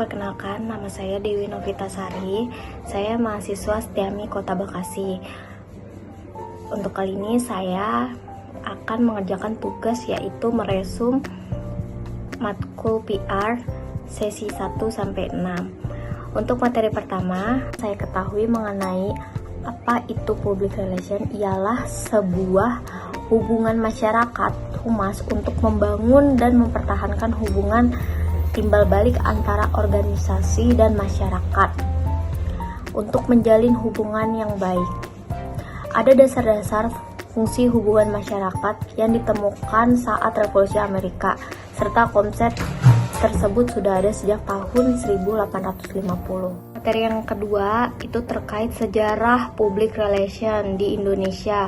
perkenalkan, nama saya Dewi Novitasari. Saya mahasiswa Setiami Kota Bekasi. Untuk kali ini saya akan mengerjakan tugas yaitu meresum matkul PR sesi 1-6. Untuk materi pertama, saya ketahui mengenai apa itu public relation ialah sebuah hubungan masyarakat humas untuk membangun dan mempertahankan hubungan timbal balik antara organisasi dan masyarakat untuk menjalin hubungan yang baik. Ada dasar-dasar fungsi hubungan masyarakat yang ditemukan saat Revolusi Amerika, serta konsep tersebut sudah ada sejak tahun 1850. Materi yang kedua itu terkait sejarah public relation di Indonesia.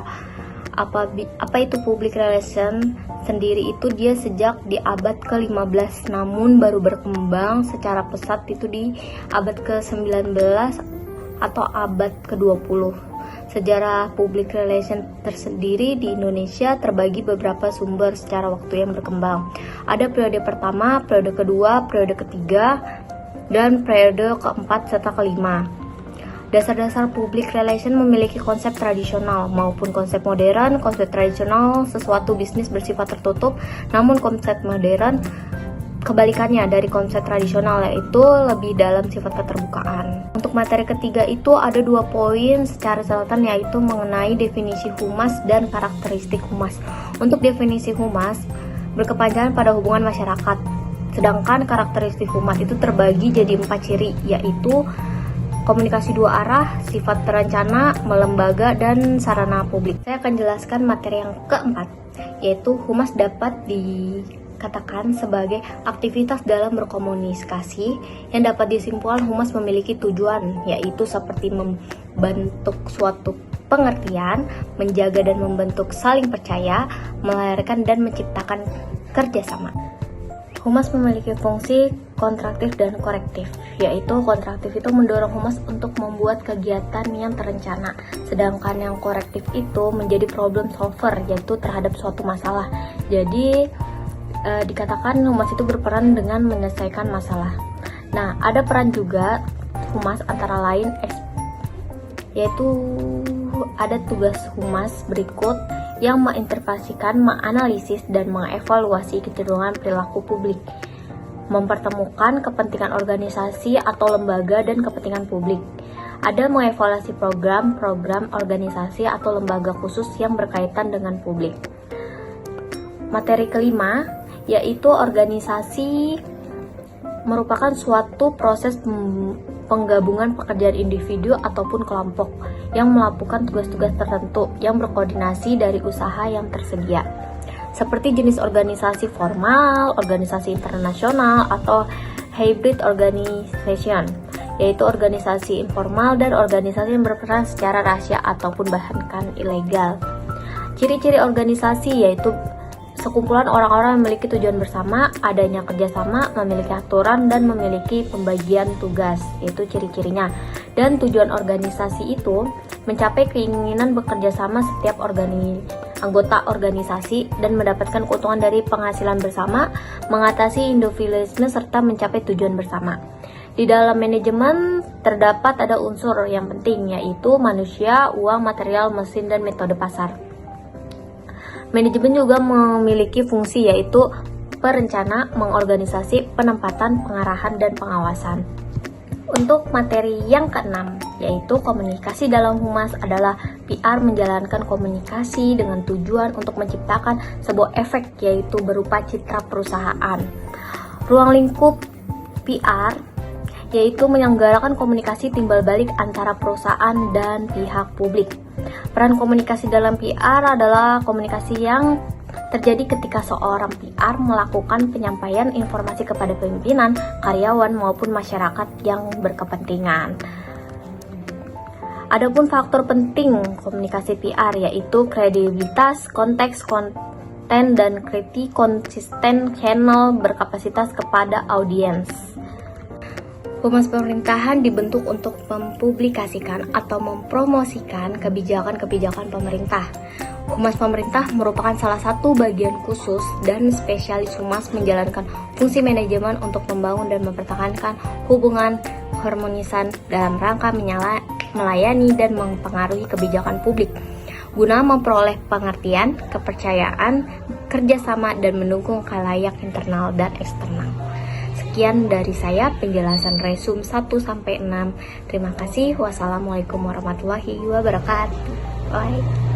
Apa itu public relation sendiri? Itu dia sejak di abad ke-15 namun baru berkembang secara pesat itu di abad ke-19 atau abad ke-20. Sejarah public relation tersendiri di Indonesia terbagi beberapa sumber secara waktu yang berkembang. Ada periode pertama, periode kedua, periode ketiga, dan periode keempat serta kelima. Dasar-dasar public relation memiliki konsep tradisional maupun konsep modern. Konsep tradisional sesuatu bisnis bersifat tertutup, namun konsep modern kebalikannya dari konsep tradisional, yaitu lebih dalam sifat keterbukaan. Untuk materi ketiga itu ada 2 poin secara catatan, yaitu mengenai definisi humas dan karakteristik humas. Untuk definisi humas berkepanjangan pada hubungan masyarakat, sedangkan karakteristik humas itu terbagi jadi 4 ciri, yaitu komunikasi 2 arah, sifat terencana, melembaga, dan sarana publik. Saya akan jelaskan materi yang keempat, yaitu humas dapat dikatakan sebagai aktivitas dalam berkomunikasi yang dapat disimpulkan humas memiliki tujuan, yaitu seperti membentuk suatu pengertian, menjaga dan membentuk saling percaya, melahirkan dan menciptakan kerjasama. Humas memiliki fungsi kontraktif dan korektif, yaitu kontraktif itu mendorong humas untuk membuat kegiatan yang terencana, sedangkan yang korektif itu menjadi problem solver, yaitu terhadap suatu masalah. Jadi dikatakan humas itu berperan dengan menyelesaikan masalah. Nah, ada peran juga humas antara lain yaitu ada tugas humas berikut yang menginterpretasikan, menganalisis, dan mengevaluasi kecenderungan perilaku publik, mempertemukan kepentingan organisasi atau lembaga dan kepentingan publik. Ada mengevaluasi program organisasi atau lembaga khusus yang berkaitan dengan publik. Materi kelima, yaitu organisasi merupakan suatu proses penggabungan pekerjaan individu ataupun kelompok yang melakukan tugas-tugas tertentu yang berkoordinasi dari usaha yang tersedia, seperti jenis organisasi formal, organisasi internasional, atau hybrid organization, yaitu organisasi informal dan organisasi yang berperan secara rahasia ataupun bahkan ilegal. Ciri-ciri organisasi yaitu sekumpulan orang-orang yang memiliki tujuan bersama, adanya kerjasama, memiliki aturan, dan memiliki pembagian tugas. Itu ciri-cirinya. Dan tujuan organisasi itu mencapai keinginan bekerja sama setiap anggota organisasi dan mendapatkan keuntungan dari penghasilan bersama, mengatasi individualisme, serta mencapai tujuan bersama. Di dalam manajemen terdapat ada unsur yang penting, yaitu manusia, uang, material, mesin, dan metode pasar. Manajemen juga memiliki fungsi yaitu perencana, mengorganisasi, penempatan, pengarahan, dan pengawasan. Untuk materi yang keenam, yaitu komunikasi dalam humas adalah PR menjalankan komunikasi dengan tujuan untuk menciptakan sebuah efek yaitu berupa citra perusahaan. Ruang lingkup PR yaitu menyelenggarakan komunikasi timbal balik antara perusahaan dan pihak publik. Peran komunikasi dalam PR adalah komunikasi yang terjadi ketika seorang PR melakukan penyampaian informasi kepada pimpinan, karyawan, maupun masyarakat yang berkepentingan. Adapun faktor penting komunikasi PR yaitu kredibilitas, konteks, konten, dan kritik konsisten channel berkapasitas kepada audiens. Humas pemerintahan dibentuk untuk mempublikasikan atau mempromosikan kebijakan-kebijakan pemerintah. Humas pemerintah merupakan salah satu bagian khusus dan spesialis humas menjalankan fungsi manajemen untuk membangun dan mempertahankan hubungan keharmonisan dalam rangka melayani dan mempengaruhi kebijakan publik guna memperoleh pengertian, kepercayaan, kerjasama, dan mendukung khalayak internal dan eksternal. Sekian dari saya penjelasan resum 1-6. Terima kasih. Wassalamualaikum warahmatullahi wabarakatuh. Bye.